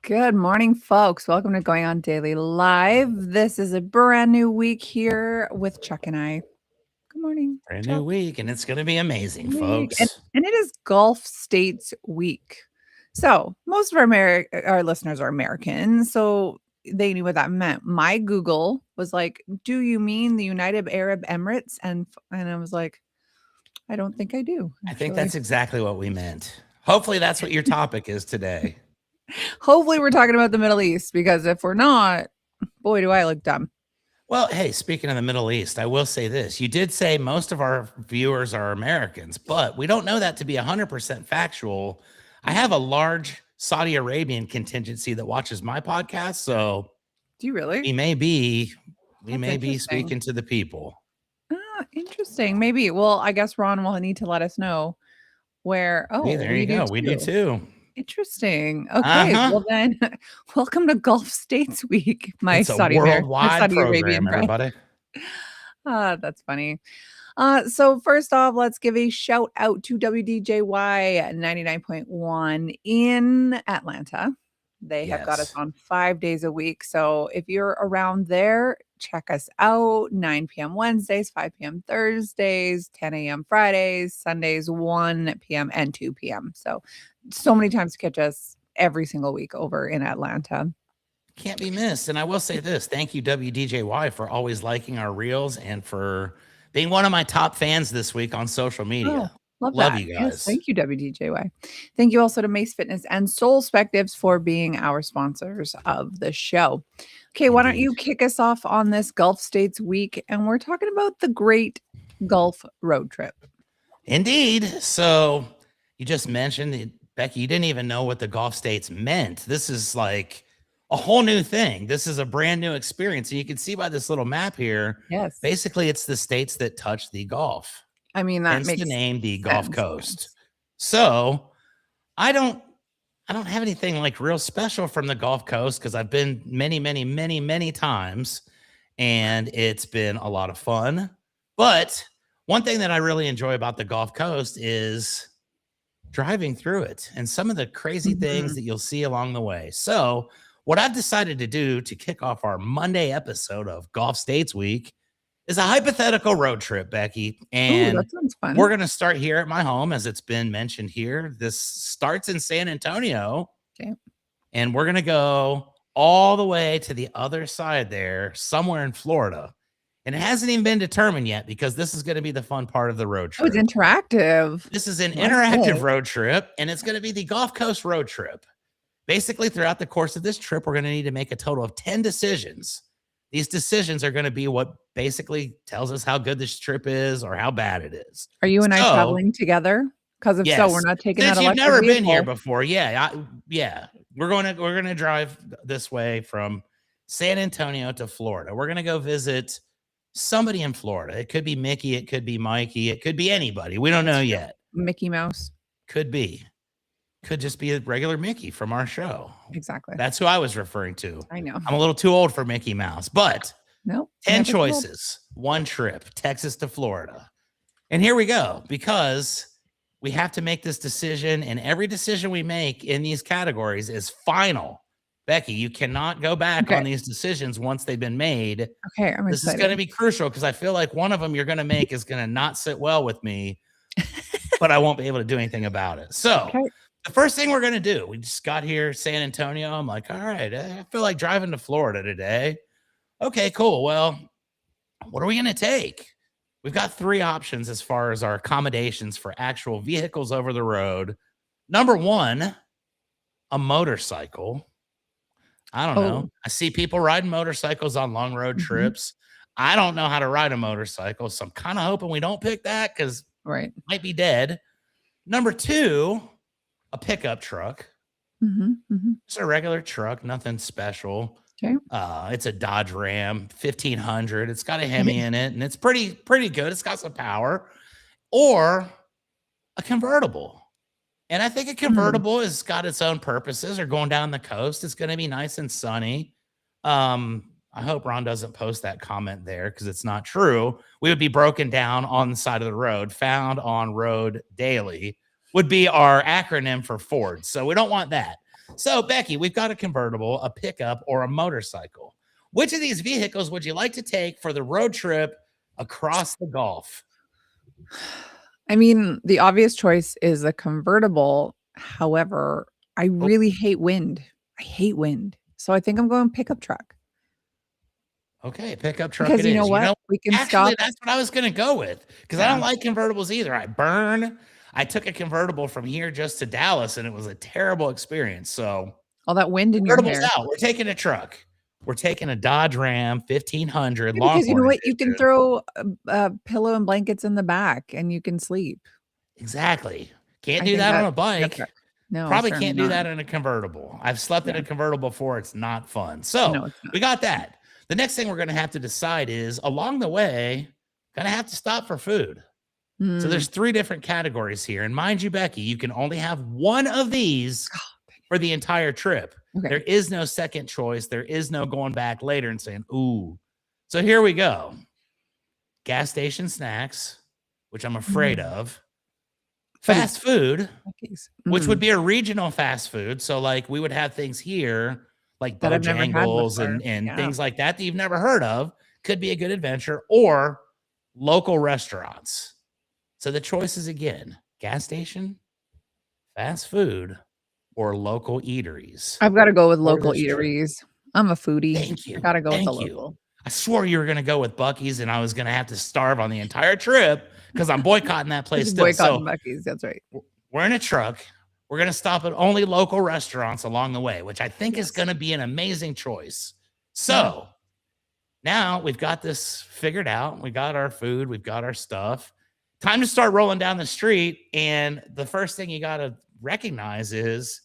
Good morning, folks. Welcome to Going On Daily Live. This is a brand new week here with Chuck and I. Good morning. Brand Chuck. new week, and it's going to be amazing, Week. folks. And it is Gulf States Week. So most of our listeners are American, so they knew what that meant. My Google was like, "Do you mean the United Arab Emirates?" And I was like, "I don't think I do." I think that's exactly what we meant. Hopefully, that's what your topic is today. Hopefully, we're talking about the Middle East, because if we're not, boy, do I look dumb. Well, hey, speaking of the Middle East, I will say this. You did say most of our viewers are Americans, but we don't know that to be 100% factual. I have a large Saudi Arabian contingency that watches my podcast, so do you really? We may be speaking to the people. Interesting. Maybe. Well, I guess Ron will need to let us know where. Oh, hey, there you go. We do too. Interesting. Okay. Well, then, welcome to Gulf States Week. It's a worldwide program, everybody. That's funny. So first off, let's give a shout out to WDJY 99.1 in Atlanta. They have got us on 5 days a week. So if you're around there, check us out. 9 p.m. Wednesdays, 5 p.m. Thursdays, 10 a.m. Fridays, Sundays, 1 p.m. and 2 p.m. So many times to catch us every single week over in Atlanta. Can't be missed. And I will say this. Thank you, WDJY, for always liking our reels and for being one of my top fans this week on social media. Love you guys. Yes, thank you, WDJY. Thank you also to Mace Fitness and Soul Spectives for being our sponsors of the show. Okay, why don't you kick us off on this Gulf States Week? And we're talking about the Great Gulf Road Trip. Indeed. So you just mentioned, Becky, you didn't even know what the Gulf States meant. This is like a whole new thing. This is a brand new experience. And you can see by this little map here. Yes. Basically, it's the states that touch the Gulf. I mean, that makes the name the Gulf Coast. So I don't have anything like real special from the Gulf Coast because I've been many times and it's been a lot of fun. But one thing that I really enjoy about the Gulf Coast is driving through it and some of the crazy things that you'll see along the way. So what I've decided to do to kick off our Monday episode of Gulf States Week is a hypothetical road trip, Becky. And that sounds fun. We're going to start here at my home, as it's been mentioned here. This starts in San Antonio. Okay. And we're going to go all the way to the other side there, somewhere in Florida. And it hasn't even been determined yet because this is going to be the fun part of the road trip. Oh, it's interactive. This is an interactive road trip, and it's going to be the Gulf Coast road trip. Basically, throughout the course of this trip, we're going to need to make a total of 10 decisions. These decisions are going to be what basically tells us how good this trip is or how bad it is. Are you and I traveling together? Because if so, we're not taking that. You've never been here before. Yeah. We're going to drive this way from San Antonio to Florida. We're going to go visit somebody in Florida. It could be Mickey. It could be Mikey. It could be anybody. We don't know yet. Mickey Mouse. Could be. Could just be a regular Mickey from our show. Exactly. That's who I was referring to. I know. I'm a little too old for Mickey Mouse, but no, 10 choices, one trip, Texas to Florida. And here we go, because we have to make this decision, and every decision we make in these categories is final. Becky, you cannot go back on these decisions once they've been made. Okay, I'm excited. This is going to be crucial because I feel like one of them you're going to make is going to not sit well with me, but I won't be able to do anything about it. So the first thing we're going to do, we just got here, San Antonio. I'm like, all right, I feel like driving to Florida today. Okay, cool. Well, what are we going to take? We've got 3 options as far as our accommodations for actual vehicles over the road. Number 1, a motorcycle. I don't know. I see people riding motorcycles on long road trips. I don't know how to ride a motorcycle, so I'm kind of hoping we don't pick that because it might be dead. Number 2, a pickup truck. It's a regular truck, nothing special. Okay. It's a Dodge Ram 1500. It's got a Hemi in it, and it's pretty good. It's got some power. Or a convertible. And I think a convertible has got its own purposes. Or going down the coast, it's going to be nice and sunny. I hope Ron doesn't post that comment there because it's not true. We would be broken down on the side of the road. Found on Road Daily would be our acronym for Ford. So we don't want that. So, Becky, we've got a convertible, a pickup, or a motorcycle. Which of these vehicles would you like to take for the road trip across the Gulf? I mean, the obvious choice is a convertible. However, I really hate wind. I hate wind. So I think I'm going pickup truck. Okay, pickup truck because it you know is. what? We can Actually, stop. that's what I was going to go with because I don't like convertibles either. I burn. I took a convertible from here just to Dallas, and it was a terrible experience. So all that wind in your hair. Out. We're taking a truck. We're taking a Dodge Ram 1500. Yeah, because you know what? Edition. You can throw a pillow and blankets in the back, and you can sleep. Exactly. Can't do that on a bike. No, probably can't do that in a convertible. I've slept in a convertible before. It's not fun. So we got that. The next thing we're going to have to decide is along the way, going to have to stop for food. So there's 3 different categories here. And mind you, Becky, you can only have one of these for the entire trip. Okay. There is no second choice. There is no going back later and saying, ooh. So here we go. Gas station snacks, which I'm afraid of. Fast food, which would be a regional fast food. So like we would have things here like Bojangles and things like that you've never heard of. Could be a good adventure, or local restaurants. So the choices again, gas station, fast food, or local eateries. I've got to go with local eateries. I'm a foodie. Thank you. I got to go with the local. I swore you were going to go with Buc-ee's and I was going to have to starve on the entire trip because I'm boycotting that place still. Boycotting Buc-ee's, that's right. We're in a truck. We're going to stop at only local restaurants along the way, which I think is going to be an amazing choice. So now we've got this figured out. We got our food. We've got our stuff. Time to start rolling down the street. And the first thing you got to recognize is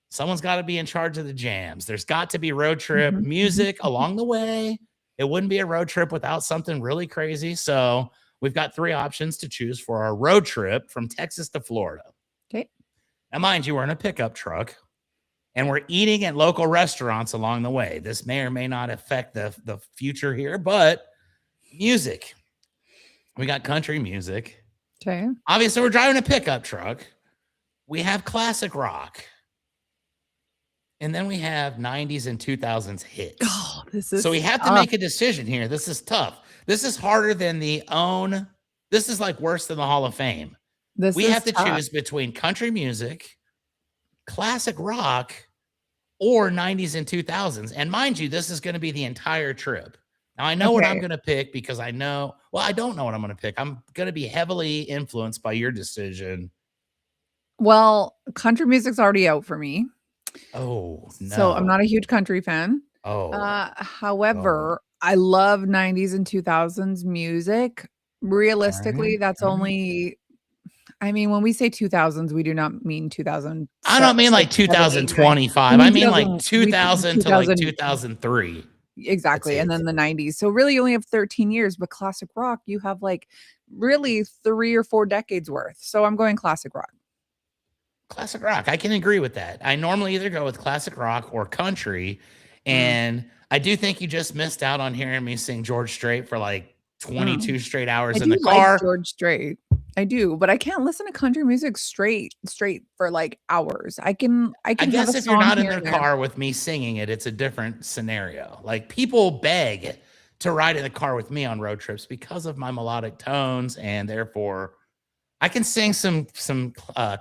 someone's got to be in charge of the jams. There's got to be road trip music along the way. It wouldn't be a road trip without something really crazy. So we've got 3 options to choose for our road trip from Texas to Florida. Okay. Now, mind you, we're in a pickup truck and we're eating at local restaurants along the way. This may or may not affect the future here, but music. We got country music. Okay. Obviously, we're driving a pickup truck. We have classic rock. And then we have 90s and 2000s hits. Oh, this is so we have to make a decision here. This is tough. This is harder than this is like worse than the Hall of Fame. We have to choose between country music, classic rock, or 90s and 2000s. And mind you, this is going to be the entire trip. Now, I know what I'm going to pick because I don't know what I'm going to pick. I'm going to be heavily influenced by your decision. Well, country music's already out for me. Oh, no. So I'm not a huge country fan. However, I love 90s and 2000s music. Realistically, that's only, I mean, when we say 2000s, we do not mean 2000. I don't mean like 2025. I mean like 2000 to like 2003. Exactly. And then the 90s. So really you only have 13 years, but classic rock, you have like really 3 or 4 decades worth. So I'm going classic rock. Classic rock. I can agree with that. I normally either go with classic rock or country. And I do think you just missed out on hearing me sing George Strait for like 22 straight hours in the car. Like George Strait. I do, but I can't listen to country music straight for like hours. I guess if you're not in the car with me singing it, it's a different scenario. Like people beg to ride in the car with me on road trips because of my melodic tones, and therefore I can sing some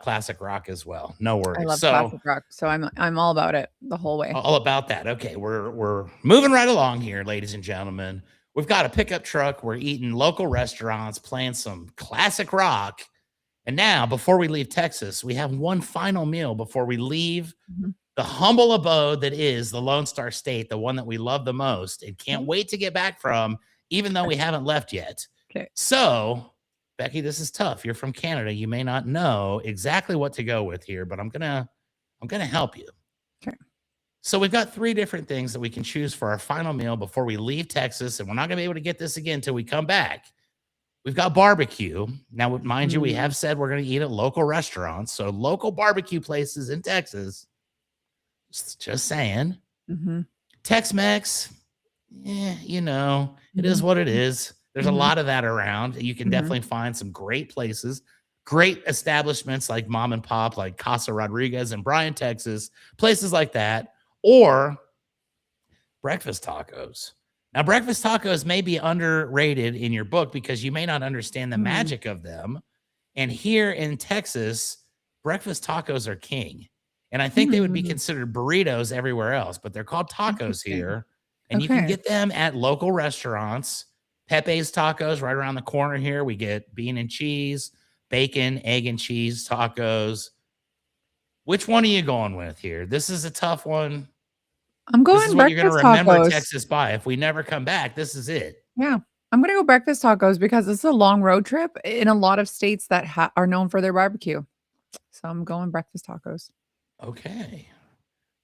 classic rock as well. No worries. I love classic rock, so I'm all about it the whole way. All about that. Okay, we're moving right along here, ladies and gentlemen. We've got a pickup truck. We're eating local restaurants, playing some classic rock. And now, before we leave Texas, we have one final meal before we leave the humble abode that is the Lone Star State, the one that we love the most and can't wait to get back from, even though we haven't left yet. Okay. So, Becky, this is tough. You're from Canada. You may not know exactly what to go with here, but I'm gonna help you. Okay. So we've got 3 different things that we can choose for our final meal before we leave Texas, and we're not going to be able to get this again until we come back. We've got barbecue. Now, mind you, we have said we're going to eat at local restaurants, so local barbecue places in Texas. Just saying. Tex-Mex, it is what it is. There's a lot of that around. You can definitely find some great places. great establishments like mom and pop, like Casa Rodriguez in Bryan, Texas, places like that, or breakfast tacos. Now, breakfast tacos may be underrated in your book because you may not understand the magic of them. And here in Texas, breakfast tacos are king. And I think they would be considered burritos everywhere else, but they're called tacos here. And you can get them at local restaurants. Pepe's Tacos right around the corner here. We get bean and cheese, bacon, egg and cheese tacos. Which one are you going with here? This is a tough one. I'm going This is what you're going to breakfast remember tacos. Texas by. If we never come back, this is it. Yeah. I'm going to go breakfast tacos because it's a long road trip in a lot of states that are known for their barbecue. So I'm going breakfast tacos. Okay.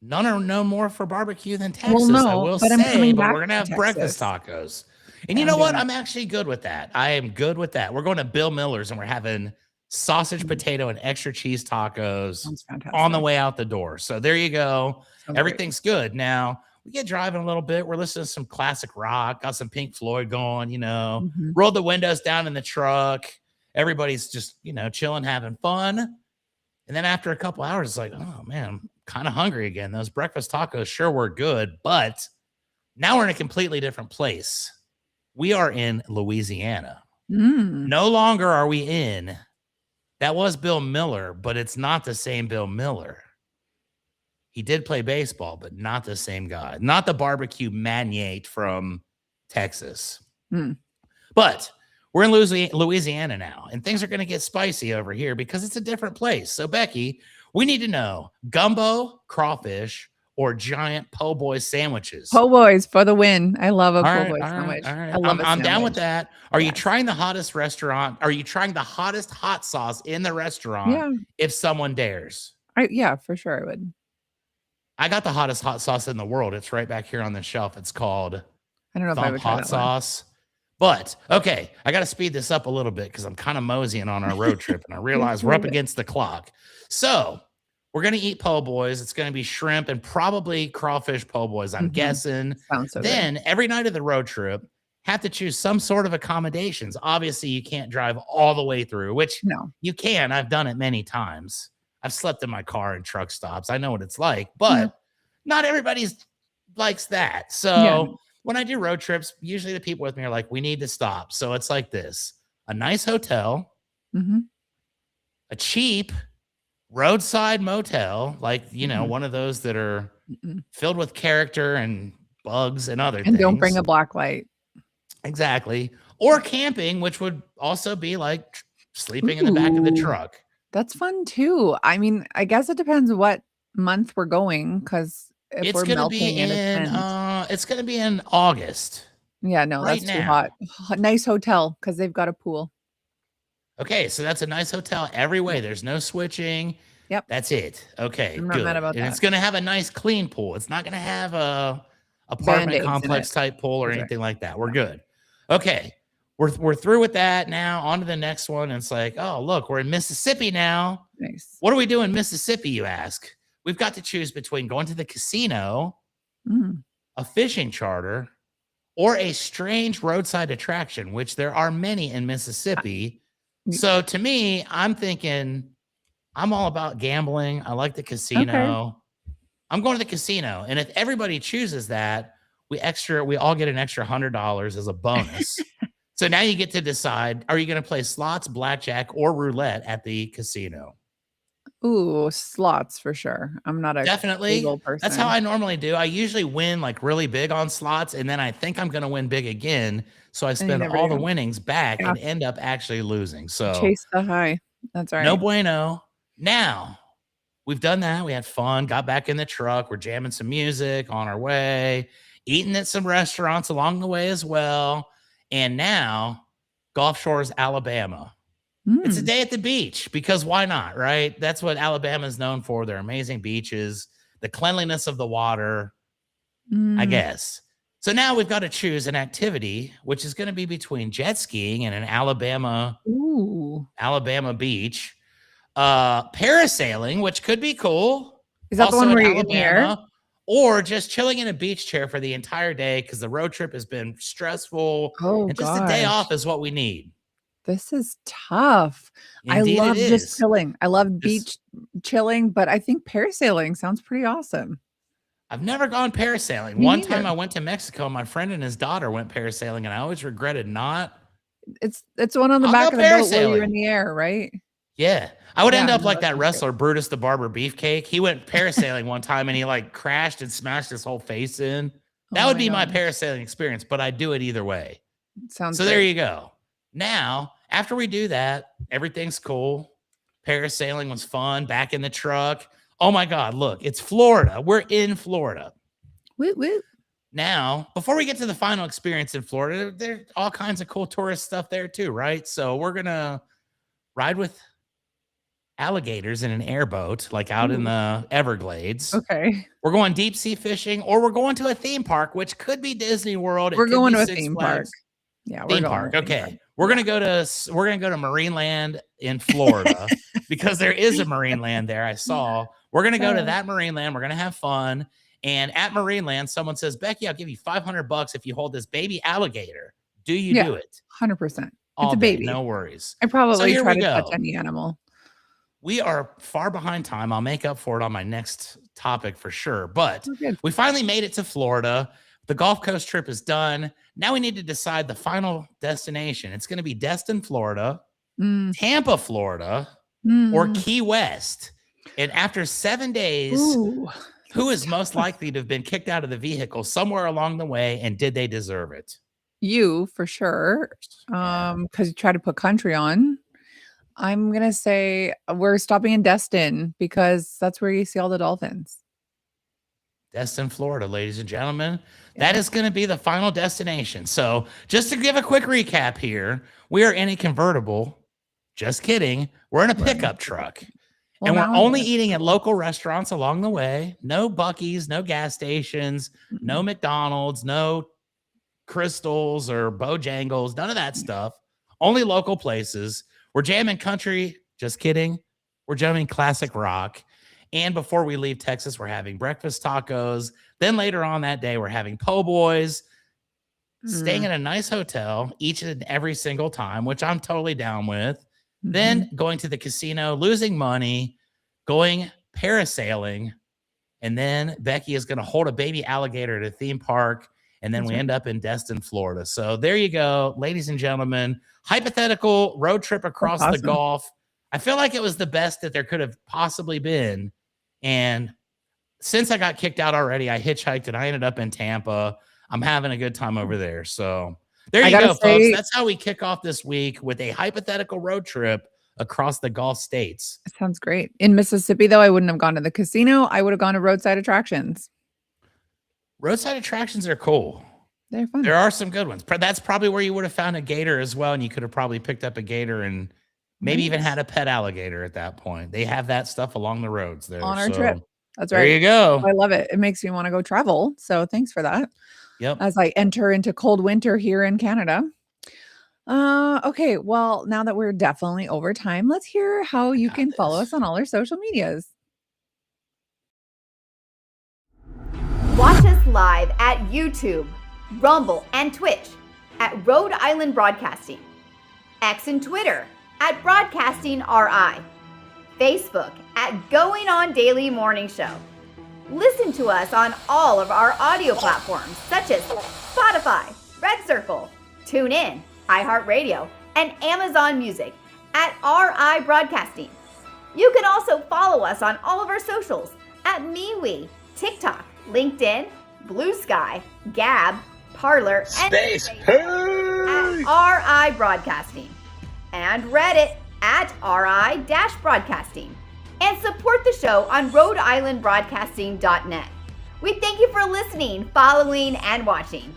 None are known more for barbecue than Texas, well, no, I will but say, but we're going to have breakfast Texas. tacos. And you know what? I'm actually good with that. I am good with that. We're going to Bill Miller's and we're having sausage, potato, and extra cheese tacos on the way out the door. So there you go. Sounds Everything's good. Now, we get driving a little bit. We're listening to some classic rock, got some Pink Floyd going, you know, rolled the windows down in the truck. Everybody's just, you know, chilling, having fun. And then after a couple hours, it's like, oh, man, I'm kind of hungry again. Those breakfast tacos sure were good, but now we're in a completely different place. We are in Louisiana. No longer are we in, that was Bill Miller, but it's not the same Bill Miller. He did play baseball, but not the same guy. Not the barbecue magnate from Texas. But we're in Louisiana now, and things are going to get spicy over here because it's a different place. So, Becky, we need to know gumbo, crawfish, or giant po' boy sandwiches. Po' boys for the win. I love a po' boy sandwich. All right. I'm down with that. Are you trying the hottest restaurant? Are you trying the hottest hot sauce in the restaurant if someone dares? Yeah, for sure I would. I got the hottest hot sauce in the world. It's right back here on the shelf. It's called I don't know if I would try hot sauce. But okay, I got to speed this up a little bit because I'm kind of moseying on our road trip and I realize we're up against the clock. So we're going to eat po' boys. It's going to be shrimp and probably crawfish po' boys, I'm guessing. Sounds so then good. Every night of the road trip, have to choose some sort of accommodations. Obviously, you can't drive all the way through, which you can. I've done it many times. I've slept in my car in truck stops. I know what it's like, but not everybody likes that. So when I do road trips, usually the people with me are like, we need to stop. So it's like this: a nice hotel, a cheap roadside motel, like, you know, one of those that are filled with character and bugs and other things. And don't bring a black light. Exactly. Or camping, which would also be like sleeping in the back of the truck. That's fun too. I mean, I guess it depends what month we're going, because if we're melting it's going to be in August. Yeah, no, that's too hot. Nice hotel because they've got a pool. Okay, so that's a nice hotel every way. There's no switching. Yep. That's it. Okay, I'm not good. mad about And that. it's going to have a nice clean pool. It's not going to have a apartment complex type pool or anything like that. We're good. Okay. We're through with that now. On to the next one. And it's like, oh, look, we're in Mississippi now. Nice. What do we do in Mississippi, you ask? We've got to choose between going to the casino, a fishing charter, or a strange roadside attraction, which there are many in Mississippi. So to me, I'm thinking I'm all about gambling. I like the casino. Okay. I'm going to the casino. And if everybody chooses that, we all get an extra $100 as a bonus. So now you get to decide, are you going to play slots, blackjack, or roulette at the casino? Ooh, slots for sure. I'm not a legal person. That's how I normally do. I usually win like really big on slots, and then I think I'm going to win big again. So I spend all the winnings back and end up actually losing. So chase the high. That's right. No bueno. Now, we've done that. We had fun, got back in the truck. We're jamming some music on our way, eating at some restaurants along the way as well. And now, Gulf Shores, Alabama. It's a day at the beach because why not, right? That's what Alabama is known for. Their amazing beaches, the cleanliness of the water, I guess. So now we've got to choose an activity, which is going to be between jet skiing and an Alabama beach. Parasailing, which could be cool. Is that also the one where you're in the air? Or just chilling in a beach chair for the entire day because the road trip has been stressful. And just a day off is what we need. This is tough. Indeed, I love it just is. chilling. I love beach chilling, but I think parasailing sounds pretty awesome. I've never gone parasailing. Me One neither. time I went to Mexico, my friend and his daughter went parasailing, and I always regretted not. It's one on the I'll back go of the boat where you're parasailing. in the air, right? Yeah. I would Yeah, end up no, like that that sounds wrestler Brutus the Barber Beefcake. He went parasailing one time and he like crashed and smashed his whole face in. That Oh would my be my gosh. parasailing experience, but I'd do it either way. Sounds So great. there you go. Now, after we do that, everything's cool. Parasailing was fun. Back in the truck. Oh my God, look, it's Florida. We're in Florida. Woot woot. Now, before we get to the final experience in Florida, there's all kinds of cool tourist stuff there too, right? So we're going to ride with alligators in an airboat, like out in the Everglades. Okay. We're going deep sea fishing, or we're going to a theme park, which could be Disney World. We're going to a Six theme Flags. park. Yeah, Theme park. Okay. We're gonna go to Marineland in Florida because there is a Marineland there. I saw. We're gonna go to that Marineland. We're gonna have fun. And at Marineland, someone says, Becky, I'll give you $500 if you hold this baby alligator. Do you do it? 100%. All It's a day, baby. no worries. I probably here try we to go. touch any animal. We are far behind time. I'll make up for it on my next topic for sure. But good. we finally made it to Florida. The Gulf Coast trip is done. Now we need to decide the final destination. It's going to be Destin, Florida, Tampa, Florida, or Key West. And after 7 days, who is most likely to have been kicked out of the vehicle somewhere along the way, and did they deserve it? You, for sure. Because you try to put country on. I'm going to say we're stopping in Destin because that's where you see all the dolphins. Destin, Florida, ladies and gentlemen. That is going to be the final destination. So just to give a quick recap here, we are in a convertible. Just kidding. We're in a pickup truck. And we're only eating at local restaurants along the way. No Buc-ee's, no gas stations, no McDonald's, no Crystals or Bojangles, none of that stuff. Only local places. We're jamming country. Just kidding. We're jamming classic rock. And before we leave Texas, we're having breakfast tacos. Then later on that day, we're having po' boys, staying in a nice hotel each and every single time, which I'm totally down with. Then going to the casino, losing money, going parasailing. And then Becky is going to hold a baby alligator at a theme park. And then we end up in Destin, Florida. So there you go, ladies and gentlemen. Hypothetical road trip across the Gulf. I feel like it was the best that there could have possibly been. And since I got kicked out already, I hitchhiked and I ended up in Tampa. I'm having a good time over there. So there you go, folks. That's how we kick off this week with a hypothetical road trip across the Gulf states. It sounds great. In Mississippi, though, I wouldn't have gone to the casino. I would have gone to roadside attractions. Roadside attractions are cool. They're fun. There are some good ones. That's probably where you would have found a gator as well. And you could have probably picked up a gator and maybe even had a pet alligator at that point. They have that stuff along the roads there. On our trip. That's right. There you go. I love it. It makes me want to go travel. So thanks for that. Yep. As I enter into cold winter here in Canada. Okay. Well, now that we're definitely over time, let's hear how you can follow us on all our social medias. Watch us live at YouTube, Rumble, and Twitch at Rhode Island Broadcasting. X and Twitter at Broadcasting RI. Facebook at Going On Daily Morning Show. Listen to us on all of our audio platforms such as Spotify, Red Circle, TuneIn, iHeartRadio, and Amazon Music at RIBroadcasting. You can also follow us on all of our socials at MeWe, TikTok, LinkedIn, Blue Sky, Gab, Parler, and Space at RI Broadcasting, and Reddit at RI-Broadcasting, and support the show on RhodeIslandBroadcasting.net. We thank you for listening, following, and watching.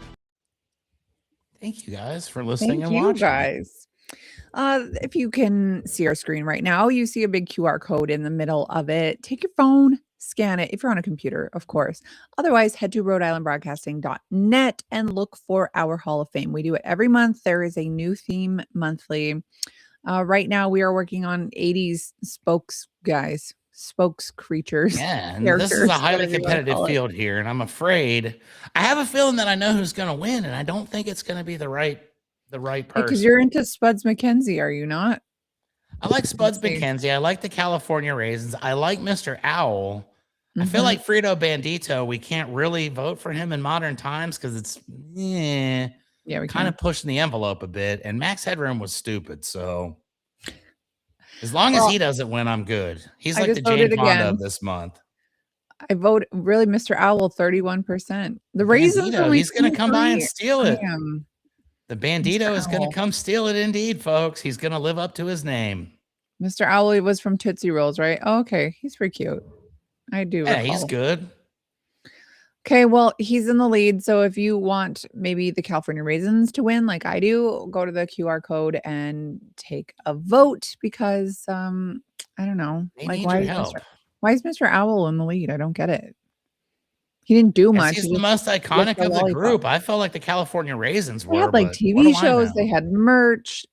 Thank you guys for listening and watching. watching. Guys. If you can see our screen right now, you see a big QR code in the middle of it. Take your phone, scan it if you're on a computer, of course. Otherwise, head to RhodeIslandBroadcasting.net and look for our Hall of Fame. We do it every month. There is a new theme monthly. Right now, we are working on 80s spokes creatures. Yeah, and this is a highly competitive field here, and I'm afraid I have a feeling that I know who's going to win, and I don't think it's going to be the right the right person. Because you're into Spuds McKenzie, are you not? I like Spuds McKenzie. I like the California Raisins. I like Mr. Owl. I feel like Frito Bandito, we can't really vote for him in modern times because it's we kind of pushing the envelope a bit. And Max Headroom was stupid. So as long as he doesn't win, I'm good. He's like the Jane Fonda of this month. I vote really Mr. Owl 31%. The Raisins, he's going to come by and steal it. The Bandito Mr. is going to come steal it indeed, folks. He's going to live up to his name. Mr. Owl was from Tootsie Rolls, right? Oh, okay. He's pretty cute. I do. Yeah, he's good. Okay, well, he's in the lead. So if you want maybe the California Raisins to win, like I do, go to the QR code and take a vote because I don't know. Why is Mr. Owl in the lead? I don't get it. He didn't do much. He's the most iconic of the group. I felt like the California Raisins were. They had like TV shows. They had merch.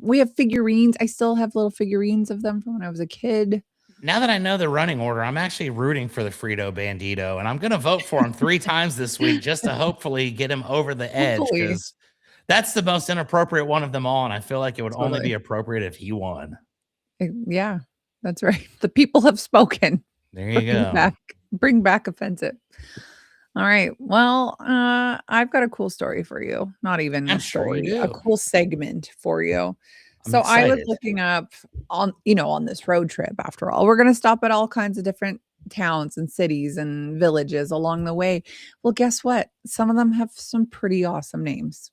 We have figurines. I still have little figurines of them from when I was a kid. Now that I know the running order, I'm actually rooting for the Frito Bandito, and I'm going to vote for him 3 times this week just to hopefully get him over the edge because that's the most inappropriate one of them all, and I feel like it would only be appropriate if he won. Yeah, that's right. The people have spoken. There you go. Bring back offensive. All right. Well, I've got a cool story for you. Not even a story, a cool segment for you. So I was looking up on this road trip. After all, we're going to stop at all kinds of different towns and cities and villages along the way. Well, guess what? Some of them have some pretty awesome names.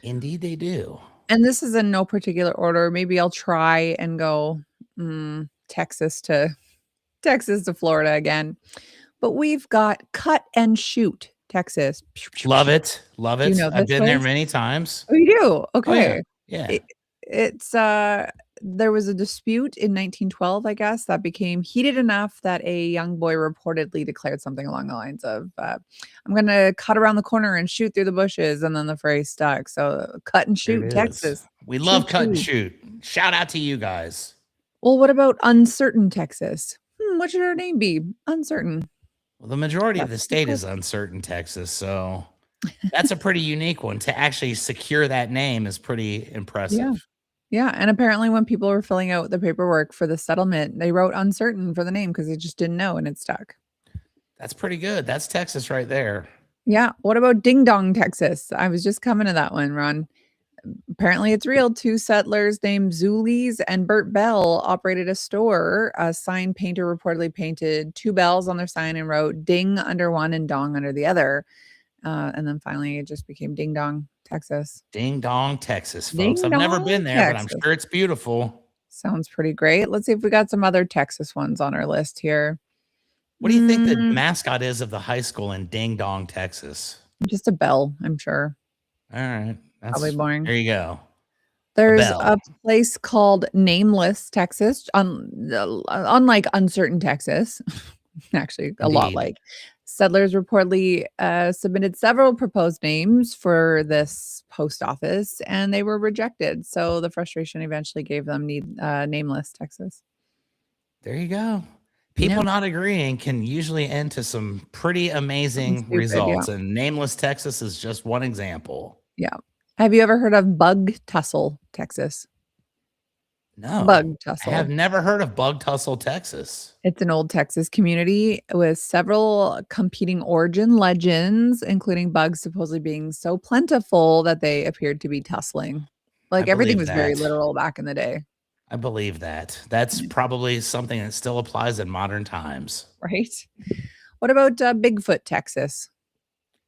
Indeed, they do. And this is in no particular order. Maybe I'll try and go Texas to Florida again. But we've got Cut and Shoot, Texas. Love it. Love it. I've been there many times. Oh, you do? Okay. Oh, yeah. It's there was a dispute in 1912, I guess, that became heated enough that a young boy reportedly declared something along the lines of, I'm going to cut around the corner and shoot through the bushes. And then the phrase stuck. So Cut and Shoot, Texas. We love Cut and Shoot. Shout out to you guys. Well, what about Uncertain Texas? What should our name be? Uncertain. Well, the majority of the state is Uncertain Texas. So that's a pretty unique one. To actually secure that name is pretty impressive. Yeah. And apparently when people were filling out the paperwork for the settlement, they wrote Uncertain for the name because they just didn't know and it stuck. That's pretty good. That's Texas right there. Yeah. What about Ding Dong, Texas? I was just coming to that one, Ron. Apparently it's real. 2 settlers named Zulies and Bert Bell operated a store. A sign painter reportedly painted 2 bells on their sign and wrote Ding under one and Dong under the other. And then finally it just became Ding Dong, Texas. Ding Dong, Texas, folks. I've never been there, but I'm sure it's beautiful. Sounds pretty great. Let's see if we got some other Texas ones on our list here. What do you think the mascot is of the high school in Ding Dong, Texas? Just a bell, I'm sure. All right. That's probably boring. There you go. There's a place called Nameless, Texas. Unlike Uncertain Texas, actually a lot like. Settlers reportedly submitted several proposed names for this post office, and they were rejected. So the frustration eventually gave them Nameless, Texas. There you go. People not agreeing can usually end to some pretty amazing results, and Nameless, Texas is just one example. Yeah. Have you ever heard of Bug Tussle, Texas? No. Bug Tussle. I have never heard of Bug Tussle, Texas. It's an old Texas community with several competing origin legends, including bugs supposedly being so plentiful that they appeared to be tussling. Like everything was very literal back in the day. I believe that. That's probably something that still applies in modern times. Right. What about Bigfoot, Texas?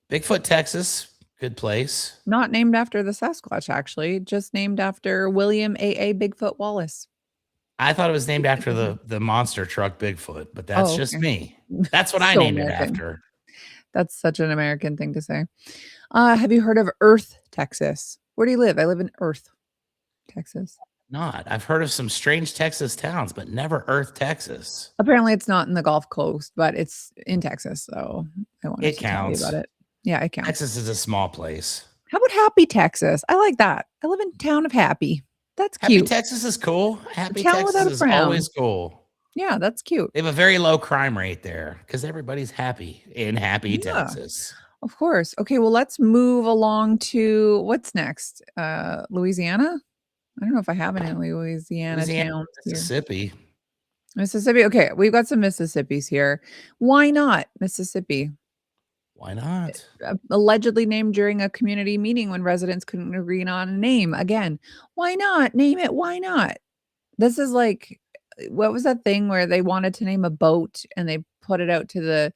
Bigfoot, Texas. Good place. Not named after the Sasquatch, actually. Just named after William A. Bigfoot Wallace. I thought it was named after the monster truck Bigfoot, but that's just me. That's what I named it after. That's such an American thing to say. Have you heard of Earth, Texas? Where do you live? I live in Earth, Texas. Not. I've heard of some strange Texas towns, but never Earth, Texas. Apparently it's not in the Gulf Coast, but it's in Texas. So I wanted to tell you about it. Yeah, it counts. Texas is a small place. How about Happy, Texas? I like that. I live in town of Happy. That's cute. Happy, Texas is cool. Happy, Texas is always cool. Yeah, that's cute. They have a very low crime rate there because everybody's happy in Happy, Texas. Of course. Okay, well, let's move along to what's next? Louisiana? I don't know if I have any Louisiana towns here. Mississippi. Mississippi. Okay, we've got some Mississippis here. Why not Mississippi? Why not? Allegedly named during a community meeting when residents couldn't agree on a name. Again, why not name it? Why not? This is like, what was that thing where they wanted to name a boat and they put it out to the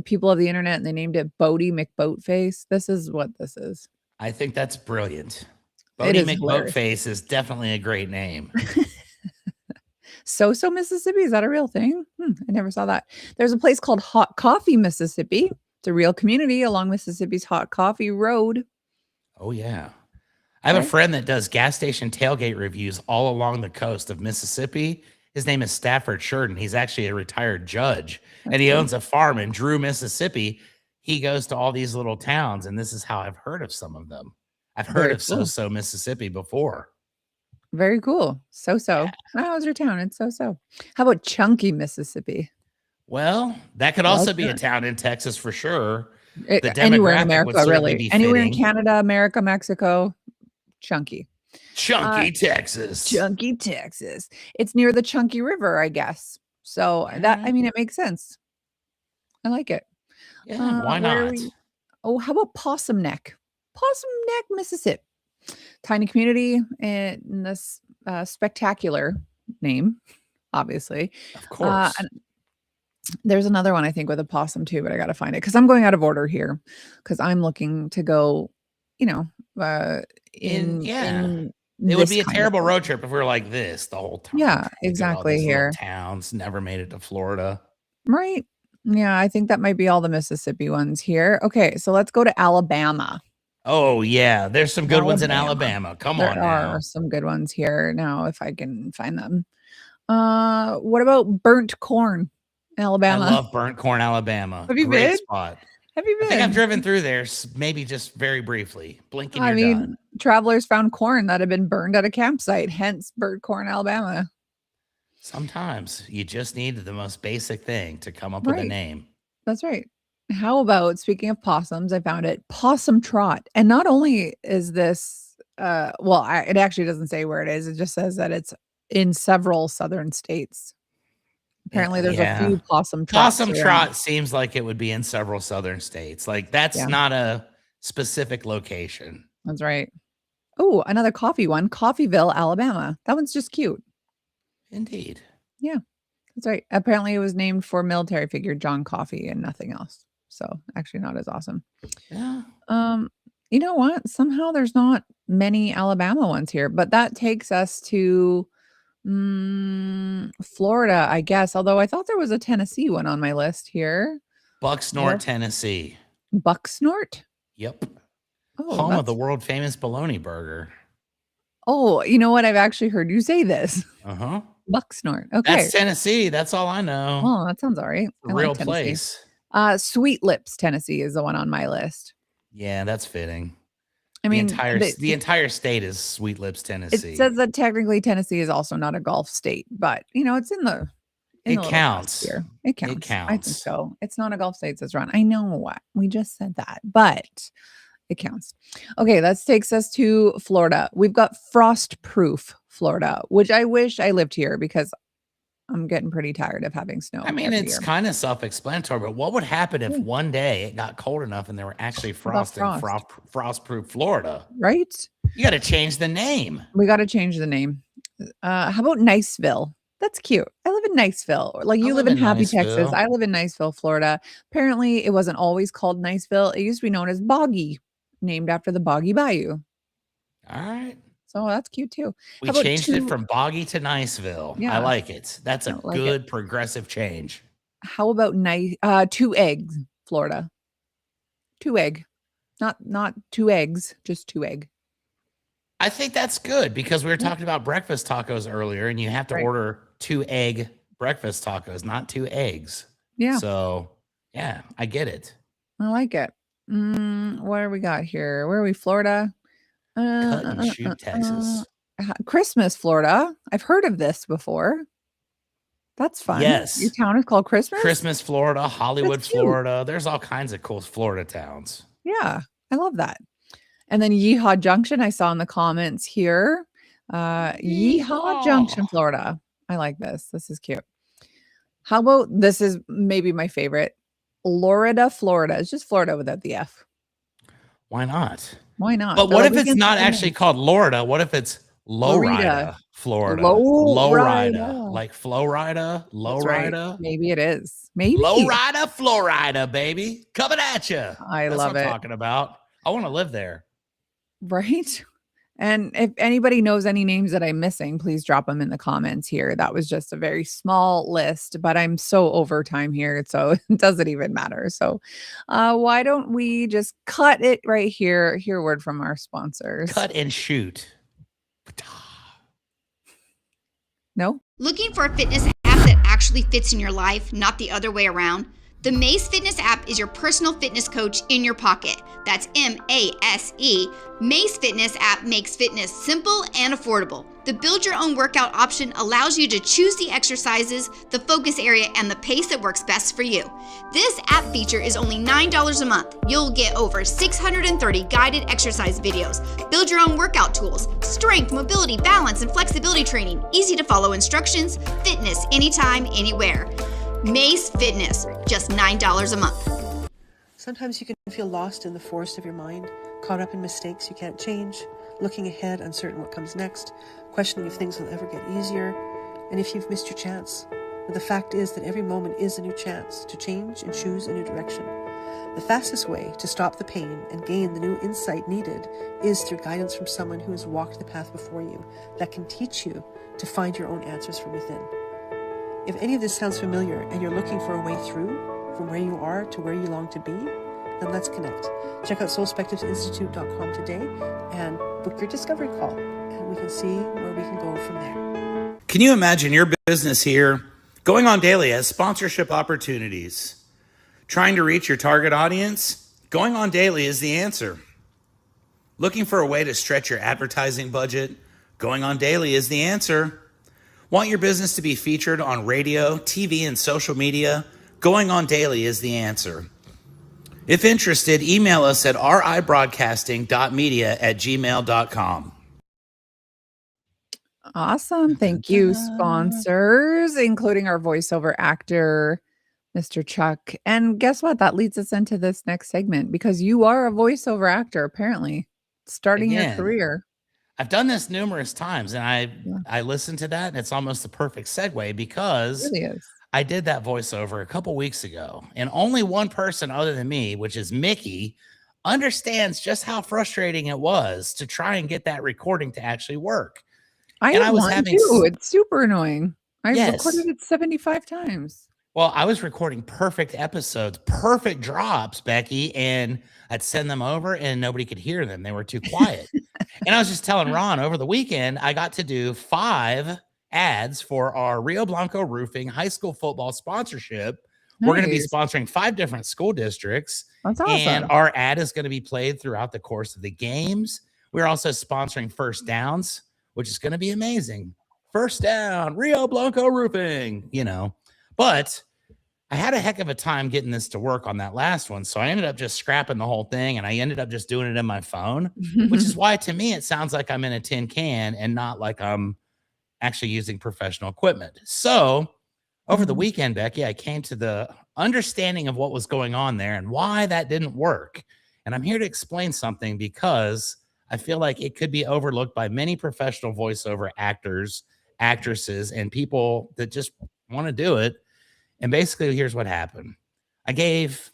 people of the internet and they named it Bodie McBoatface? This is what this is. I think that's brilliant. Bodie McBoatface is definitely a great name. So Mississippi, is that a real thing? I never saw that. There's a place called Hot Coffee, Mississippi. It's a real community along Mississippi's Hot Coffee Road. Oh, yeah. I have a friend that does gas station tailgate reviews all along the coast of Mississippi. His name is Stafford Sheridan. He's actually a retired judge, and he owns a farm in Drew, Mississippi. He goes to all these little towns, and this is how I've heard of some of them. I've heard of So Mississippi before. Very cool. So. Yeah. How's your town? It's so. How about Chunky, Mississippi? Well, that could also be a town in Texas for sure. Anywhere in America, really. Anywhere in Canada, America, Mexico. Chunky. Texas. Chunky, Texas. It's near the Chunky River, I guess. So it makes sense. I like it. Yeah, why not? How about Possum Neck? Possum Neck, Mississippi. Tiny community in this spectacular name, obviously. Of course. There's another one, I think, with a possum too, but I got to find it because I'm going out of order here because I'm looking to go, it would be a terrible road trip if we were like this the whole time. Yeah, exactly. Here. Towns never made it to Florida. Right. Yeah, I think that might be all the Mississippi ones here. Okay, so let's go to Alabama. Oh, yeah. There's some good ones in Alabama. Come on now. There are some good ones here now if I can find them. What about Burnt Corn, Alabama? I love Burnt Corn, Alabama. Have you been? Spot. Have you been? I think I've driven through there, maybe just very briefly. Blinking, you're done. Travelers found corn that had been burned at a campsite, hence Burnt Corn, Alabama. Sometimes you just need the most basic thing to come up with a name. That's right. How about, speaking of possums, I found it, Possum Trot. And not only is this, it actually doesn't say where it is. It just says that it's in several southern states. Apparently there's a few Possum Trots. Possum Trot seems like it would be in several southern states. Like that's not a specific location. That's right. Oh, another coffee one, Coffeeville, Alabama. That one's just cute. Indeed. Yeah, that's right. Apparently it was named for military figure John Coffee and nothing else. So actually not as awesome. Yeah. You know what? Somehow there's not many Alabama ones here, but that takes us to Florida, I guess. Although I thought there was a Tennessee one on my list here. Bucksnort, Tennessee. Bucksnort? Yep. Home of the world famous bologna burger. Oh, you know what? I've actually heard you say this. Uh-huh. Bucksnort. Okay. That's Tennessee. That's all I know. Oh, that sounds all right. A real place. Sweet Lips, Tennessee is the one on my list. Yeah, that's fitting. I mean, the entire state is Sweet Lips, Tennessee. It says that technically Tennessee is also not a Gulf state, but it's in the it counts. It counts. I think so. It's not a Gulf state, says Ron. I know what we just said that, but it counts. Okay, that takes us to Florida. We've got Frostproof, Florida, which I wish I lived here because I'm getting pretty tired of having snow. I mean, it's kind of self-explanatory, but what would happen if one day it got cold enough and there were actually frost in Frostproof, Florida? Right? You got to change the name. We got to change the name. How about Niceville? That's cute. I live in Niceville. Like you live in Happy, Texas. I live in Niceville, Florida. Apparently, it wasn't always called Niceville. It used to be known as Boggy, named after the Boggy Bayou. All right. So that's cute too. We changed it from Boggy to Niceville. Yeah. I like it. That's a good progressive change. How about Two Eggs, Florida? 2 egg. Not 2 eggs, just 2 egg. I think that's good because we were talking about breakfast tacos earlier and you have to order 2 egg breakfast tacos, not 2 eggs. Yeah. So, yeah, I get it. I like it. What do we got here? Where are we? Florida? Cut and shoot, Texas. Christmas, Florida. I've heard of this before. That's fun. Yes. Your town is called Christmas? Christmas, Florida, Hollywood, Florida. There's all kinds of cool Florida towns. Yeah, I love that. And then Yeehaw Junction, I saw in the comments here. Yeehaw Junction, Florida. I like this. This is cute. How about, this is maybe my favorite, Florida, Florida. It's just Florida without the F. Why not? Why not? But what if it's not actually called Lorida? What if it's Lowrida, Florida? Lowrida. Like Florida, Lowrida. Maybe it is. Maybe. Lowrida, Florida, baby. Coming at you. That's love what I'm talking about. I want to live there. Right? And if anybody knows any names that I'm missing, please drop them in the comments here. That was just a very small list, but I'm so over time here, so it doesn't even matter. So why don't we just cut it right here? Hear a word from our sponsors. Cut and shoot. No? Looking for a fitness app that actually fits in your life, not the other way around? The Mace Fitness app is your personal fitness coach in your pocket. That's M-A-S-E. Mace Fitness app makes fitness simple and affordable. The build your own workout option allows you to choose the exercises, the focus area, and the pace that works best for you. This app feature is only $9 a month. You'll get over 630 guided exercise videos, build your own workout tools, strength, mobility, balance, and flexibility training, easy to follow instructions, fitness anytime, anywhere. Mace Fitness, just $9 a month. Sometimes you can feel lost in the forest of your mind, caught up in mistakes you can't change, looking ahead, uncertain what comes next, questioning if things will ever get easier, and if you've missed your chance. But the fact is that every moment is a new chance to change and choose a new direction. The fastest way to stop the pain and gain the new insight needed is through guidance from someone who has walked the path before you that can teach you to find your own answers from within. If any of this sounds familiar and you're looking for a way through from where you are to where you long to be, then let's connect. Check out soulspectivesinstitute.com today and book your discovery call, and we can see where we can go from there. Can you imagine your business here going on daily as sponsorship opportunities? Trying to reach your target audience? Going on daily is the answer. Looking for a way to stretch your advertising budget? Going on daily is the answer. Want your business to be featured on radio, TV, and social media? Going on daily is the answer. If interested, email us at RIBroadcasting.media@gmail.com. Awesome. Thank you, sponsors, including our voiceover actor, Mr. Chuck. And guess what? That leads us into this next segment, because you are a voiceover actor, apparently, starting your career. I've done this numerous times, and I listened to that, and it's almost the perfect segue, because It really is. I did that voiceover a couple weeks ago, and only one person other than me, which is Mickey, understands just how frustrating it was to try and get that recording to actually work. I was having too. It's super annoying. I've recorded it 75 times. Well, I was recording perfect episodes, perfect drops, Becky, and I'd send them over and nobody could hear them. They were too quiet. And I was just telling Ron, over the weekend, I got to do 5 ads for our Rio Blanco Roofing high school football sponsorship. Nice. We're going to be sponsoring 5 different school districts. That's awesome. And our ad is going to be played throughout the course of the games. We're also sponsoring First Downs, which is going to be amazing. First down, Rio Blanco Roofing, you know. But I had a heck of a time getting this to work on that last one. So I ended up just scrapping the whole thing, and I ended up just doing it in my phone, which is why to me it sounds like I'm in a tin can and not like I'm actually using professional equipment. So over the weekend, Becky, I came to the understanding of what was going on there and why that didn't work. And I'm here to explain something, because I feel like it could be overlooked by many professional voiceover actors, actresses, and people that just want to do it. And basically, here's what happened. I gave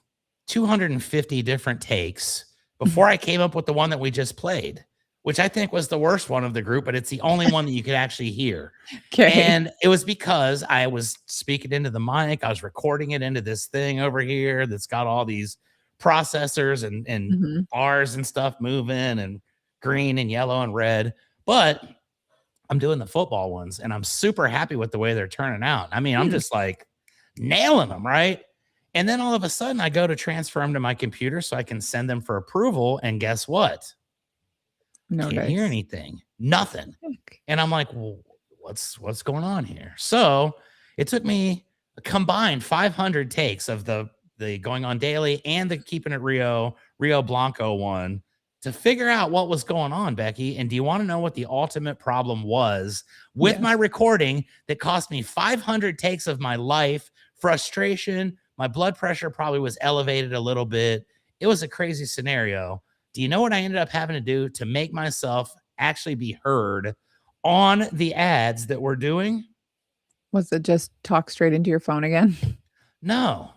250 different takes before I came up with the one that we just played, which I think was the worst one of the group, but it's the only one that you could actually hear. Okay. And it was because I was speaking into the mic. I was recording it into this thing over here that's got all these processors and bars and stuff moving, and green and yellow and red. But I'm doing the football ones, and I'm super happy with the way they're turning out. I mean, I'm just like nailing them, right? And then all of a sudden I go to transfer them to my computer so I can send them for approval. And guess what? No, can't hear anything, nothing. And I'm like, well, what's going on here? So It took me a combined 500 takes of the Going On Daily and the Keeping It Rio Blanco one to figure out what was going on, Becky. And do you want to know what the ultimate problem was with my recording that cost me 500 takes of my life, frustration? My blood pressure probably was elevated a little bit. It was a crazy scenario. Do you know what I ended up having to do to make myself actually be heard on the ads that we're doing? Was it just talk straight into your phone again? No,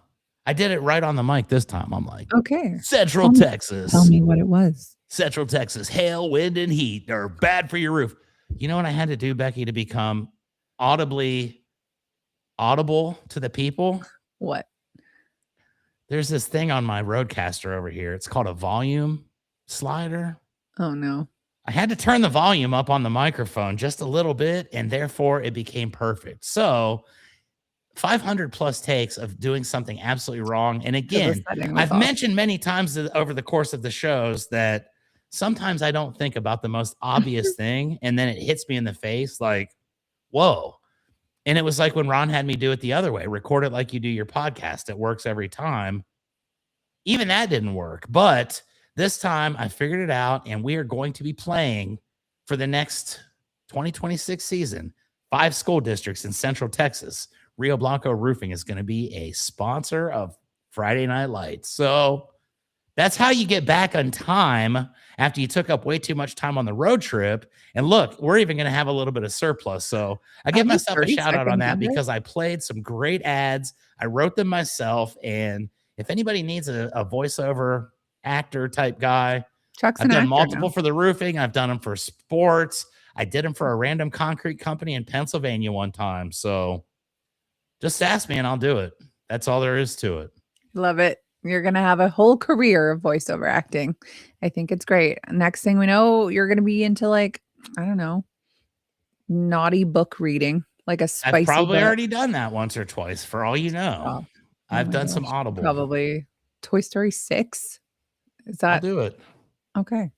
I did it right on the mic this time. I'm like, okay, Central Texas. Tell me what it was. Central Texas, hail, wind, and heat are bad for your roof. You know what I had to do, Becky, to become audible to the people? What? There's this thing on my Rodecaster over here. It's called a volume slider. Oh, no. I had to turn the volume up on the microphone just a little bit, and therefore it became perfect. So 500 plus takes of doing something absolutely wrong. And again, I've mentioned many times over the course of the shows that sometimes I don't think about the most obvious thing, and then it hits me in the face like, whoa. And it was like when Ron had me do it the other way, record it like you do your podcast. It works every time. Even that didn't work. But this time I figured it out, and we are going to be playing for the next 2026 season, 5 school districts in Central Texas. Rio Blanco Roofing is going to be a sponsor of Friday Night Lights. So that's how you get back on time after you took up way too much time on the road trip. And look, we're even going to have a little bit of surplus. So I give myself a shout out on that because I played some great ads. I wrote them myself. And if anybody needs a voiceover actor type guy, I've done multiple for the roofing. I've done them for sports. I did them for a random concrete company in Pennsylvania one time. So just ask me and I'll do it. That's all there is to it. Love it. You're going to have a whole career of voiceover acting. I think it's great. Next thing we know, you're going to be into like, I don't know, naughty book reading, like a spicy I've probably book. already done that once or twice for all you know. Oh, I've done some Audible. Probably Toy Story 6. Is that? I'll do it. Okay.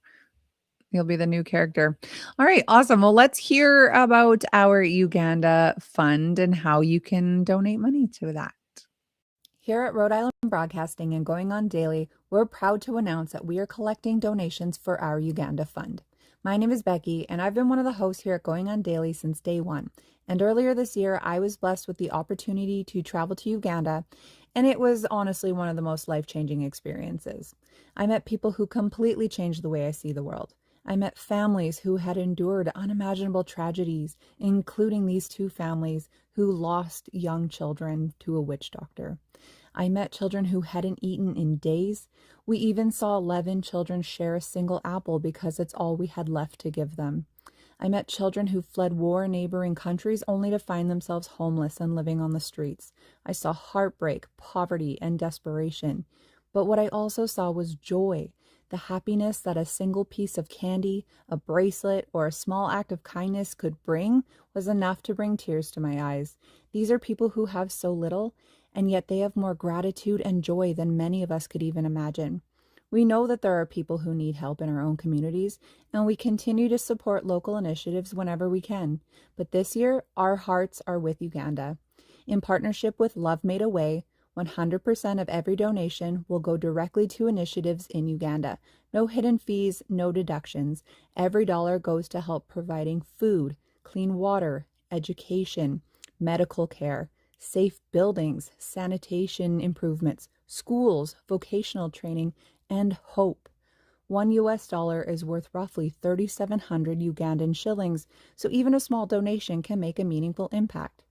You'll be the new character. All right. Awesome. Well, let's hear about our Uganda fund and how you can donate money to that. Here at Rhode Island Broadcasting and Going On Daily, we're proud to announce that we are collecting donations for our Uganda fund. My name is Becky, and I've been one of the hosts here at Going On Daily since day one. And earlier this year, I was blessed with the opportunity to travel to Uganda, and it was honestly one of the most life-changing experiences. I met people who completely changed the way I see the world. I met families who had endured unimaginable tragedies, including these 2 families who lost young children to a witch doctor. I met children who hadn't eaten in days. We even saw 11 children share a single apple because it's all we had left to give them. I met children who fled war in neighboring countries only to find themselves homeless and living on the streets. I saw heartbreak, poverty, and desperation. But what I also saw was joy. The happiness that a single piece of candy, a bracelet, or a small act of kindness could bring was enough to bring tears to my eyes. These are people who have so little, and yet they have more gratitude and joy than many of us could even imagine. We know that there are people who need help in our own communities, and we continue to support local initiatives whenever we can. But this year, our hearts are with Uganda. In partnership with Love Made a Way, 100% of every donation will go directly to initiatives in Uganda. No hidden fees, no deductions. Every dollar goes to help providing food, clean water, education, medical care, safe buildings, sanitation improvements, schools, vocational training, and hope. $1 is worth roughly 3,700 Ugandan shillings, so even a small donation can make a meaningful impact.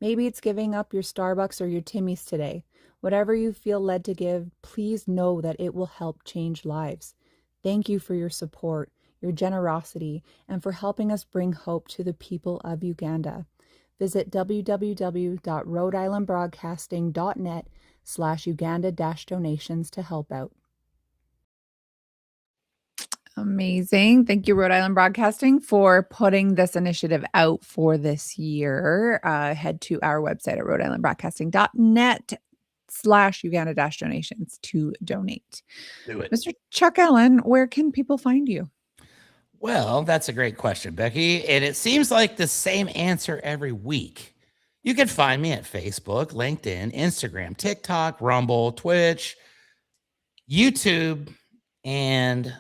Maybe it's giving up your Starbucks or your Timmy's today. Whatever you feel led to give, please know that it will help change lives. Thank you for your support, your generosity, and for helping us bring hope to the people of Uganda. Visit www.RhodeIslandBroadcasting.net/Uganda-donations to help out. Amazing. Thank you, Rhode Island Broadcasting, for putting this initiative out for this year. Head to our website at RhodeIslandBroadcasting.net/Uganda-donations to donate. Do it. Mr. Chuck Allen, where can people find you? Well, that's a great question, Becky. And it seems like the same answer every week. You can find me at Facebook, LinkedIn, Instagram, TikTok, Rumble, Twitch, YouTube, and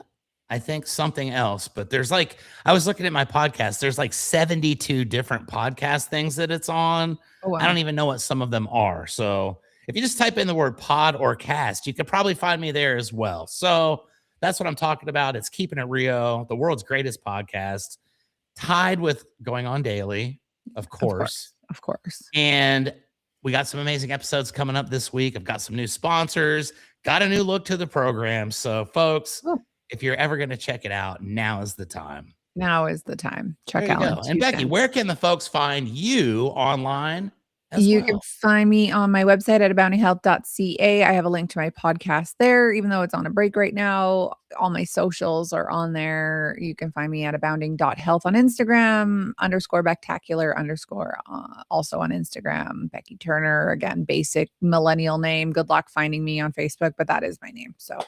I think something else. But there's like, I was looking at my podcast. There's like 72 different podcast things that it's on. Oh, wow. I don't even know what some of them are. So if you just type in the word pod or cast, you could probably find me there as well. So that's what I'm talking about. It's Keeping It Real, the world's greatest podcast, tied with Going On Daily, of course. Of course. And we got some amazing episodes coming up this week. I've got some new sponsors, got a new look to the program. So, folks, if you're ever going to check it out, now is the time. Now is the time. Check out. And Becky, where can the folks find you online? You can find me on my website at aboundinghealth.ca. I have a link to my podcast there, even though it's on a break right now. All my socials are on there. You can find me at abounding.health on Instagram, _Bectacular also on Instagram. Becky Turner, again, basic millennial name. Good luck finding me on Facebook, but that is my name. So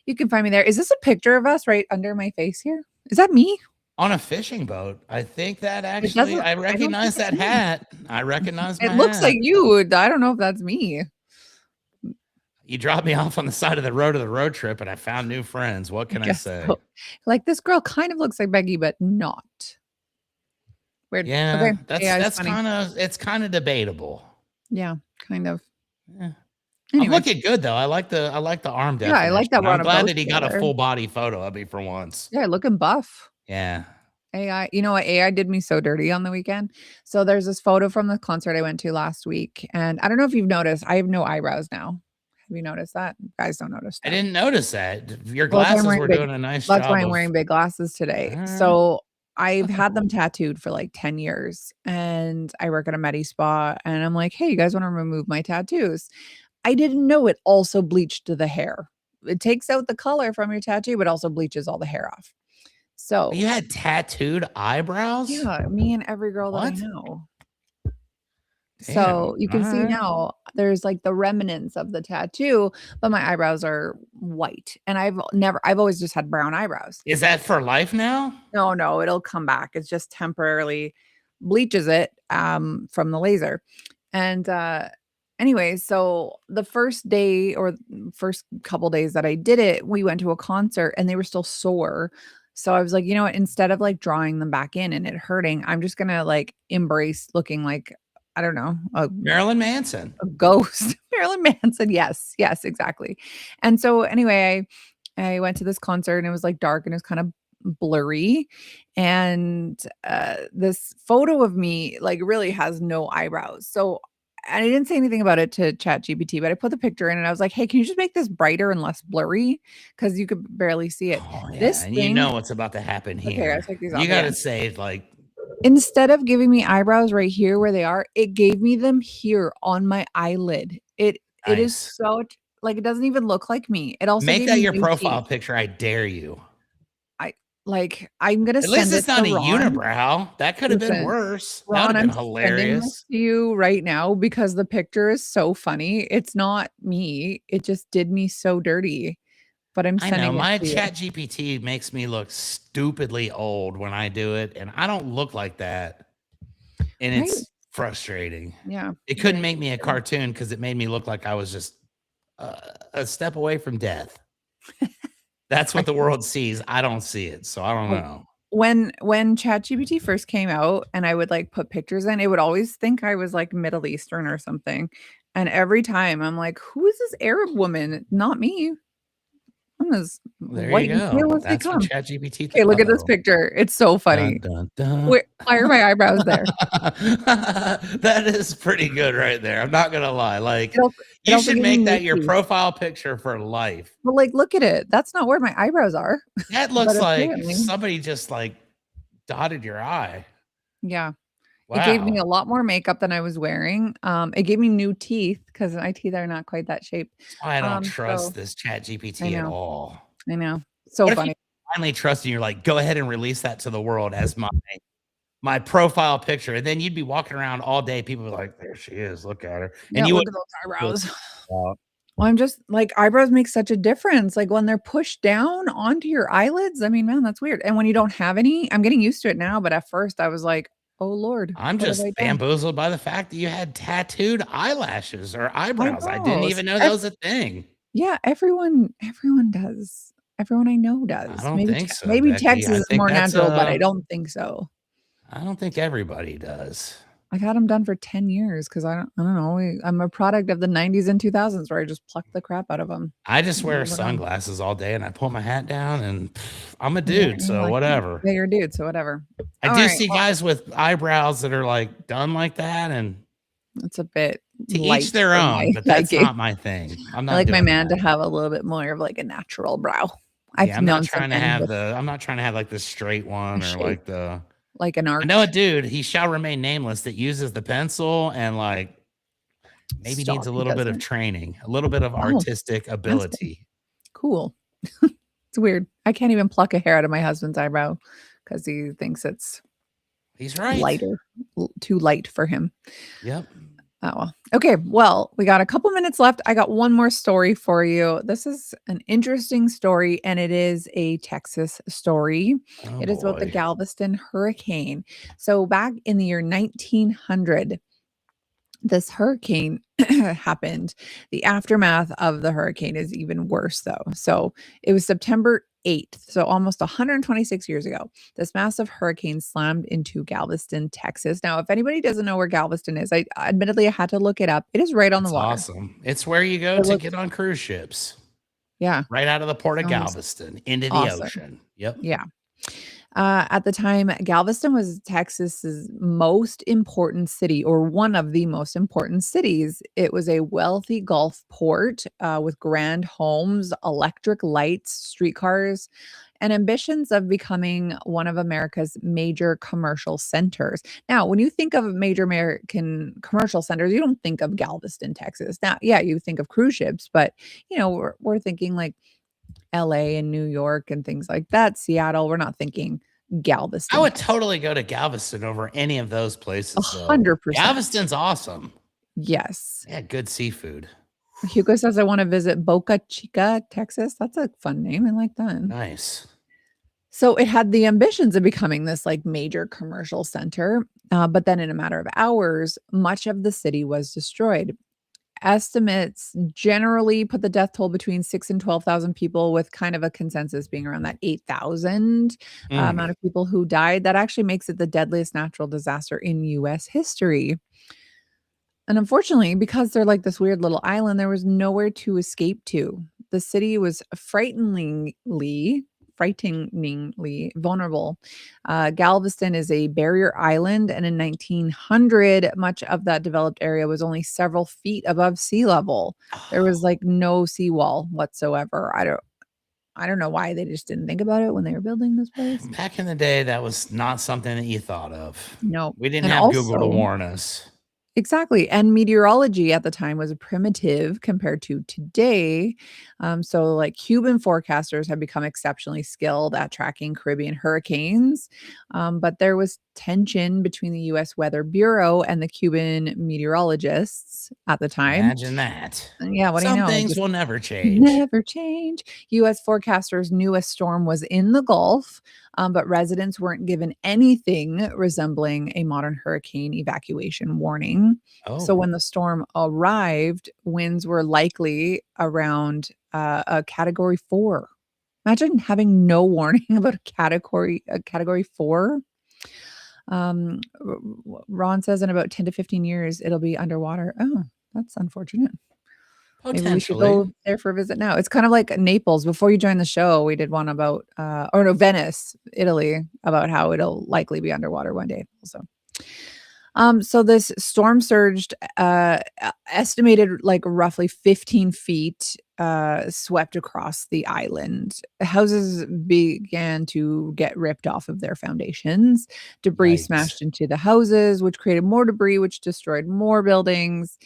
you can find me there. Is this a picture of us right under my face here? Is that me? On a fishing boat. I think that actually, I recognize that hat. I recognize my hat. It looks like you. I don't know if that's me. You dropped me off on the side of the road of the road trip and I found new friends. What can I say? So. Like, this girl kind of looks like Becky, but not. Weird. Yeah, okay. That's kind of, it's kind of debatable. Yeah, kind of. Yeah. Anyway. I'm looking good though. I like the arm definition. Yeah, I like that one. I'm glad that he got a full body photo of me for once. Yeah, looking buff. Yeah. AI, you know what? AI did me so dirty on the weekend. So there's this photo from the concert I went to last week. And I don't know if you've noticed, I have no eyebrows now. Have you noticed that? You guys don't notice that. I didn't notice that. Your glasses were doing a nice job. That's why I'm wearing big glasses today. So I've had them tattooed for like 10 years. And I work at a Medi Spa. And I'm like, hey, you guys want to remove my tattoos? I didn't know it also bleached the hair. It takes out the color from your tattoo, but also bleaches all the hair off. So you had tattooed eyebrows? Yeah, me and every girl that I know. Damn, so you can see now there's like the remnants of the tattoo, but my eyebrows are white. And I've always just had brown eyebrows. Is that for life now? No, it'll come back. It's just temporarily bleaches it from the laser. And anyway, so the first day or first couple days that I did it, we went to a concert and they were still sore. So I was like, you know what, instead of like drawing them back in and it hurting, I'm just going to like embrace looking like, I don't know, Marilyn Manson, a ghost. Marilyn Manson. Yes, exactly. And so anyway, I went to this concert and it was like dark and it was kind of blurry. And this photo of me like really has no eyebrows. So and I didn't say anything about it to ChatGPT, but I put the picture in and I was like, hey, can you just make this brighter and less blurry? Because you could barely see it. Oh, yeah. And you know what's about to happen here. Okay, I'll take these off. You got to say, like, instead of giving me eyebrows right here where they are, it gave me them here on my eyelid. It is so, like, it doesn't even look like me. It also make that your profile picture. I dare you. Like, I'm gonna at least it's not a unibrow. That could have been worse. That would have been hilarious. To you right now because the picture is so funny. It's not me. It just did me so dirty. But I'm sending it. My ChatGPT makes me look stupidly old when I do it, and I don't look like that. And it's frustrating. Yeah, it couldn't make me a cartoon because it made me look like I was just a step away from death. That's what the world sees. I don't see it. So I don't know. When ChatGPT first came out and I would like put pictures in, it would always think I was like Middle Eastern or something. And every time I'm like, who is this Arab woman? Not me. I'm as white and pale as they come. ChatGPT. Okay, look at this picture. It's so funny. Dun, dun, dun. Why are my eyebrows there? That is pretty good right there. I'm not gonna lie. Like, you should make that your profile picture for life. But like, look at it. That's not where my eyebrows are. That looks like somebody just like dotted your eye. Yeah. Wow. It gave me a lot more makeup than I was wearing. It gave me new teeth because my teeth are not quite that shape. I don't trust this ChatGPT at all. I know. So funny. If you finally trust you, you're like, go ahead and release that to the world as my profile picture. And then you'd be walking around all day. People are like, there she is. Look at her. And you look at those eyebrows. Well, I'm just like, eyebrows make such a difference. Like when they're pushed down onto your eyelids. I mean, man, that's weird. And when you don't have any, I'm getting used to it now. But at first I was like, Oh, Lord. I'm What have just I done? bamboozled by the fact that you had tattooed eyelashes or eyebrows. I didn't Eyebrows. even know that was a thing. Yeah, everyone does. Everyone I know does. I don't think so, Maybe Becky. Texas I is think more that's natural, but I don't think so. I don't think everybody does. I got them done for 10 years because I don't know. I'm a product of the 90s and 2000s where I just plucked the crap out of them. I just wear sunglasses all day and I pull my hat down and I'm a dude, so whatever. Yeah, you're a dude, so whatever. I do see guys with eyebrows that are like done like that, and it's a bit to each their own, but that's not my thing. I'm not. I like my man that. to have a little bit more of like a natural brow. I'm not trying to have like the straight one or like an arch. I know a dude, he shall remain nameless, that uses the pencil and like maybe needs a little bit of training, a little bit of artistic ability. Cool. It's weird. I can't even pluck a hair out of my husband's eyebrow because he thinks he's right. Lighter, too light for him. Yep. Oh, well. Okay. Well, we got a couple minutes left. I got one more story for you. This is an interesting story, and it is a Texas story. It is about the Galveston Hurricane. So back in the year 1900, this hurricane happened. The aftermath of the hurricane is even worse, though. So it was September 8th, so almost 126 years ago. This massive hurricane slammed into Galveston, Texas. Now, if anybody doesn't know where Galveston is, I admittedly had to look it up. It is right on the water. Awesome. It's where you go to get on cruise ships. Yeah. Right out of the port of Galveston into the ocean. Yep. Yeah. At the time, Galveston was Texas's most important city, or one of the most important cities. It was a wealthy Gulf port with grand homes, electric lights, streetcars, and ambitions of becoming one of America's major commercial centers. Now, when you think of major American commercial centers, you don't think of Galveston, Texas. Now, yeah, you think of cruise ships, but we're thinking like LA and New York and things like that. Seattle, we're not thinking Galveston. I would totally go to Galveston over any of those places. 100%. Galveston's awesome. Yes. Yeah, good seafood. Hugo says, I want to visit Boca Chica, Texas. That's a fun name. I like that. Nice. So it had the ambitions of becoming this like major commercial center. But then in a matter of hours, much of the city was destroyed. Estimates generally put the death toll between 6,000 and 12,000 people, with kind of a consensus being around that 8,000 amount of people who died. That actually makes it the deadliest natural disaster in U.S. history. And unfortunately, because they're like this weird little island, there was nowhere to escape to. The city was frighteningly vulnerable. Galveston is a barrier island, and in 1900, much of that developed area was only several feet above sea level. There was like no seawall whatsoever. I don't know why they just didn't think about it when they were building this place. Back in the day, that was not something that you thought of. No, we didn't have Google to warn us. Exactly. And meteorology at the time was primitive compared to today. So like Cuban forecasters have become exceptionally skilled at tracking Caribbean hurricanes. But there was tension between the U.S. Weather Bureau and the Cuban meteorologists at the time. Imagine that. Yeah. What do you know? Some things will never change. Never change. U.S. forecasters knew a storm was in the Gulf, but residents weren't given anything resembling a modern hurricane evacuation warning. So when the storm arrived, winds were likely around a Category 4. Imagine having no warning about a Category 4. Ron says in about 10 to 15 years, it'll be underwater. Oh, that's unfortunate. Maybe we should go there for a visit now. It's kind of like Naples. Before you joined the show, we did one about, Venice, Italy, about how it'll likely be underwater one day. So this storm surged, estimated like roughly 15 feet, swept across the island. Houses began to get ripped off of their foundations. Debris smashed into the houses, which created more debris, which destroyed more buildings.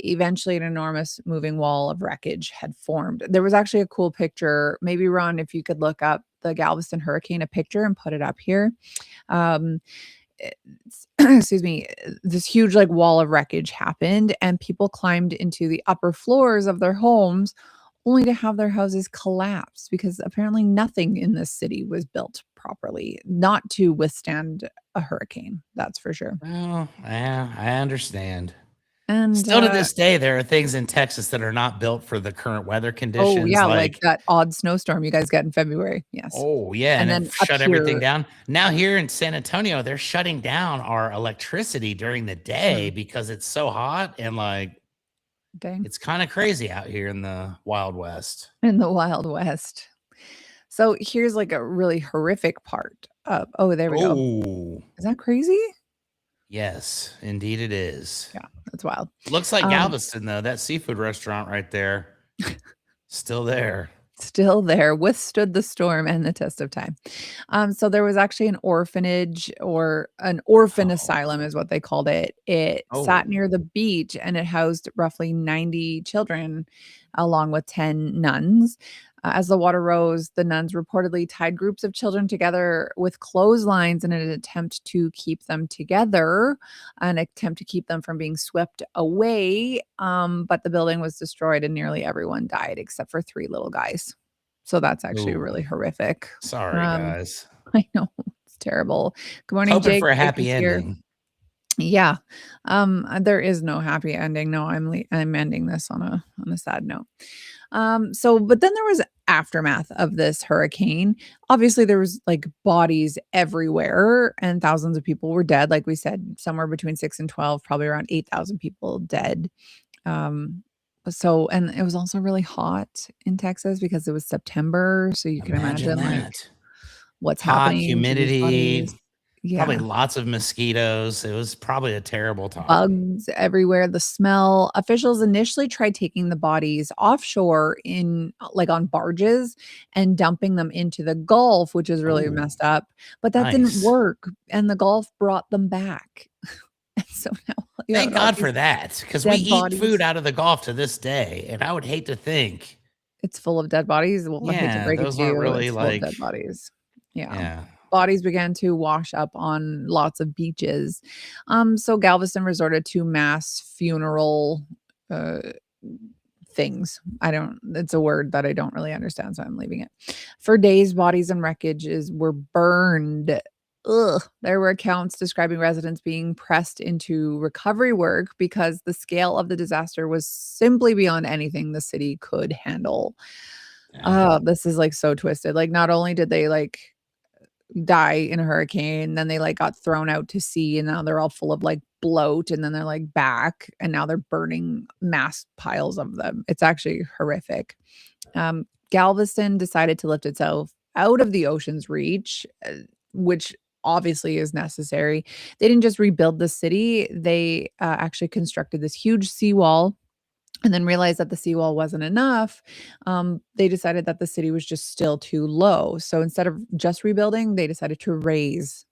Eventually, an enormous moving wall of wreckage had formed. There was actually a cool picture. Maybe, Ron, if you could look up the Galveston Hurricane, a picture, and put it up here. Excuse me, this huge like wall of wreckage happened, and people climbed into the upper floors of their homes only to have their houses collapse because apparently nothing in this city was built properly, not to withstand a hurricane. That's for sure. Well, yeah, I understand. And still to this day, there are things in Texas that are not built for the current weather conditions. Oh, yeah, like that odd snowstorm you guys get in February. Yes. Oh, yeah, and then it shut everything down. Now here in San Antonio, they're shutting down our electricity during the day because it's so hot, and like, dang, it's kind of crazy out here in the Wild West. In the Wild West. So here's like a really horrific part of, oh, there we go. Is that crazy? Yes, indeed it is. Yeah, that's wild. Looks like Galveston, though. That seafood restaurant right there, still there. Still there, withstood the storm and the test of time. So there was actually an orphanage, or an orphan asylum is what they called it. It sat near the beach, and it housed roughly 90 children along with 10 nuns. As the water rose, the nuns reportedly tied groups of children together with clotheslines in an attempt to keep them together, an attempt to keep them from being swept away. But the building was destroyed and nearly everyone died except for 3 little guys. So that's actually really horrific. Sorry, guys. I know. It's terrible. Good morning, Hoping Jake. for a happy ending. Yeah. There is no happy ending. No, I'm ending this on a sad note. But then there was aftermath of this hurricane. Obviously there was like bodies everywhere and thousands of people were dead. Like we said, somewhere between 6 and 12, probably around 8,000 people dead. And it was also really hot in Texas because it was September. So you can imagine like what's happening. Humidity. Yeah. Probably lots of mosquitoes. It was probably a terrible time. Bugs everywhere, the smell. Officials initially tried taking the bodies offshore on barges and dumping them into the Gulf, which is really messed up. But that didn't work, and the Gulf brought them back. And so now, thank God for that, because we eat food out of the Gulf to this day, and I would hate to think it's full of dead bodies. Well, I hate to break it to you, really it's full of dead bodies. Yeah. Bodies began to wash up on lots of beaches. So Galveston resorted to mass funeral things. It's a word that I don't really understand, so I'm leaving it. For days, bodies and wreckages were burned. There were accounts describing residents being pressed into recovery work because the scale of the disaster was simply beyond anything the city could handle. This is like so twisted. Like, not only did they like die in a hurricane, then they like got thrown out to sea, and now they're all full of like bloat, and then they're like back, and now they're burning mass piles of them. It's actually horrific. Galveston decided to lift itself out of the ocean's reach, which obviously is necessary. They didn't just rebuild the city, they actually constructed this huge seawall, and then realized that the seawall wasn't enough. They decided that the city was just still too low. So instead of just rebuilding, they decided to raise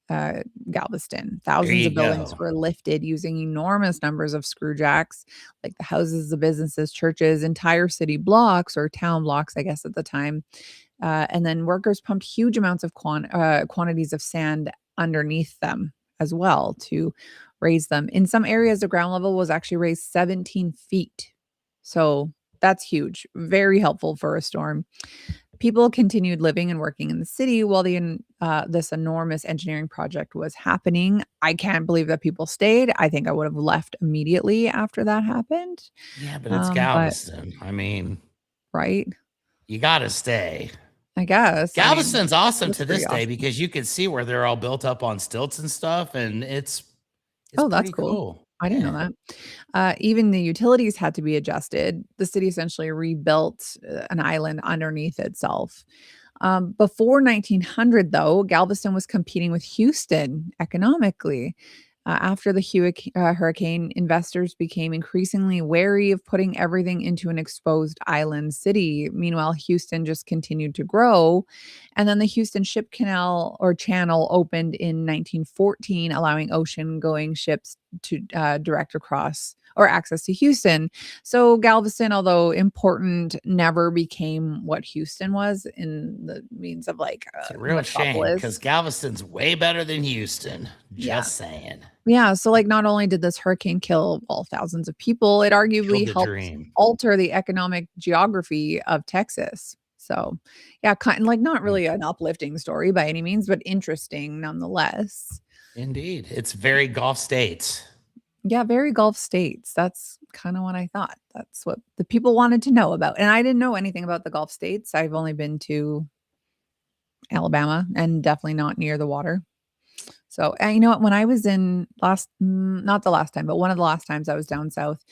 Galveston. Thousands of buildings were lifted using enormous numbers of screw jacks, like the houses, the businesses, churches, entire city blocks, or town blocks, I guess at the time. And then workers pumped huge amounts of quantities of sand underneath them as well to raise them. In some areas, the ground level was actually raised 17 feet. So that's huge. Very helpful for a storm. People continued living and working in the city while this enormous engineering project was happening. I can't believe that people stayed. I think I would have left immediately after that happened. Yeah, but it's Galveston. Right? You got to stay. I guess. Galveston's awesome to this day because you can see where they're all built up on stilts and stuff, and it's that's cool. I didn't know that. Even the utilities had to be adjusted. The city essentially rebuilt an island underneath itself. Before 1900, though, Galveston was competing with Houston economically. After the hurricane, investors became increasingly wary of putting everything into an exposed island city. Meanwhile, Houston just continued to grow. And then the Houston Ship Canal or Channel opened in 1914, allowing ocean-going ships to direct across or access to Houston. So Galveston, although important, never became what Houston was in the means of like it's a real shame because Galveston's way better than Houston. Just saying. Yeah. So like not only did this hurricane kill thousands of people, it arguably helped alter the economic geography of Texas. So, yeah, kind of like not really an uplifting story by any means, but interesting nonetheless. Indeed. It's very Gulf states. Yeah, very Gulf states. That's kind of what I thought. That's what the people wanted to know about. And I didn't know anything about the Gulf states. I've only been to Alabama and definitely not near the water. So, and you know what? When I was in not the last time, but one of the last times I was down south,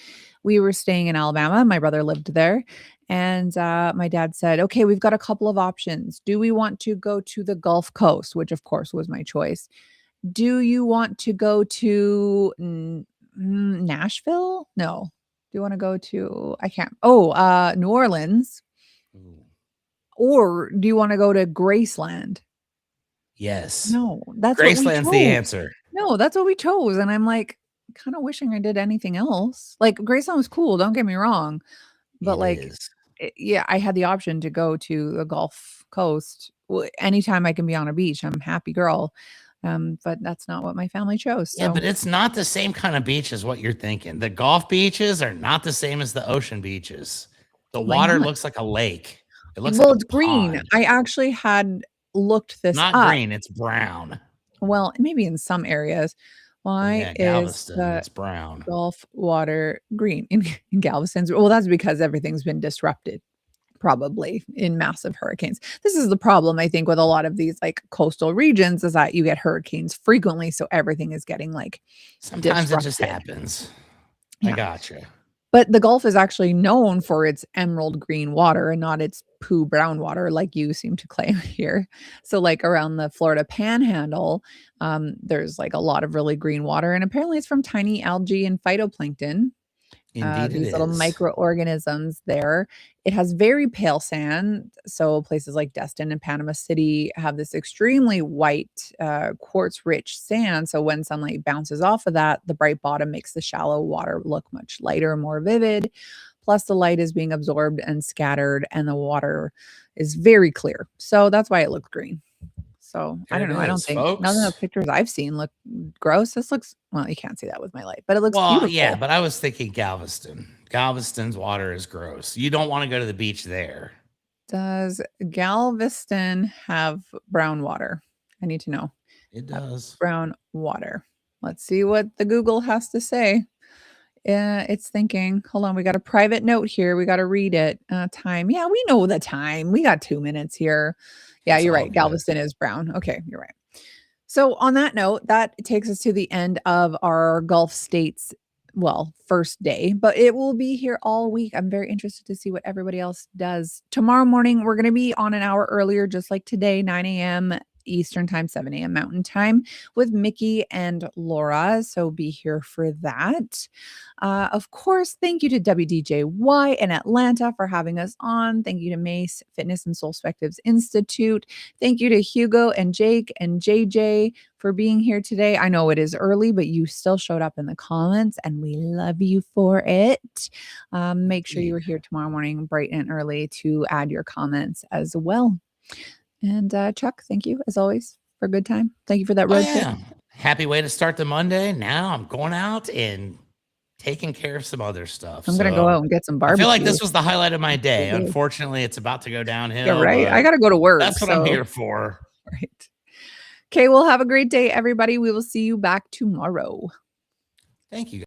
we were staying in Alabama. My brother lived there. And my dad said, okay, we've got a couple of options. Do we want to go to the Gulf Coast, which of course was my choice? Do you want to go to Nashville? No. Do you want to go to, New Orleans? Ooh. Or do you want to go to Graceland? Yes. No, that's Graceland's what we the chose. answer. No, that's what we chose. And I'm like, kind of wishing I did anything else. Like Graceland was cool, don't get me wrong. But yeah, I had the option to go to the Gulf Coast. Anytime I can be on a beach, I'm a happy girl. But that's not what my family chose. So. Yeah, but it's not the same kind of beach as what you're thinking. The Gulf beaches are not the same as the ocean beaches. The water looks like a lake. It looks like it's green. pond. I actually had looked this not up. Green, it's brown. Well, maybe in some areas. Why Galveston, is the it's brown. Gulf water green in Galveston? Well, that's because everything's been disrupted. Probably in massive hurricanes. This is the problem, I think, with a lot of these like coastal regions is that you get hurricanes frequently. So everything is getting like sometimes disrupted. It just happens. Yeah. I gotcha. But the Gulf is actually known for its emerald green water and not its poo brown water like you seem to claim here. So like around the Florida Panhandle, there's like a lot of really green water. And apparently it's from tiny algae and phytoplankton. Indeed, these little microorganisms there. It has very pale sand. So places like Destin and Panama City have this extremely white quartz-rich sand. So when sunlight bounces off of that, the bright bottom makes the shallow water look much lighter and more vivid. Plus the light is being absorbed and scattered and the water is very clear. So that's why it looks green. So I don't know. I don't think none of the pictures I've seen look gross. This looks, well, you can't see that with my light, but it looks beautiful. Yeah, but I was thinking Galveston. Galveston's water is gross. You don't want to go to the beach there. Does Galveston have brown water? I need to know. It does. Brown water. Let's see what the Google has to say. It's thinking. Hold on. We got a private note here. We got to read it. Time. Yeah, we know the time. We got 2 minutes here. Yeah, you're right. Galveston is brown. Okay, you're right. So on that note, that takes us to the end of our Gulf states, first day, but it will be here all week. I'm very interested to see what everybody else does. Tomorrow morning, we're going to be on an hour earlier, just like today, 9 a.m. Eastern time, 7 a.m. Mountain time with Mickey and Laura. So be here for that. Of course, thank you to WDJY in Atlanta for having us on. Thank you to Mace Fitness and Soul Spectives Institute. Thank you to Hugo and Jake and JJ for being here today. I know it is early, but you still showed up in the comments and we love you for it. Make sure you are here tomorrow morning, bright and early, to add your comments as well. And Chuck, thank you as always for a good time. Thank you for that road trip. Happy way to start the Monday. Now I'm going out and taking care of some other stuff. I'm going to go out and get some barbecue. I feel like this was the highlight of my day. Unfortunately, it's about to go downhill. Yeah, right. I got to go to work. That's what I'm here for. Right. Okay. Well, have a great day, everybody. We will see you back tomorrow. Thank you.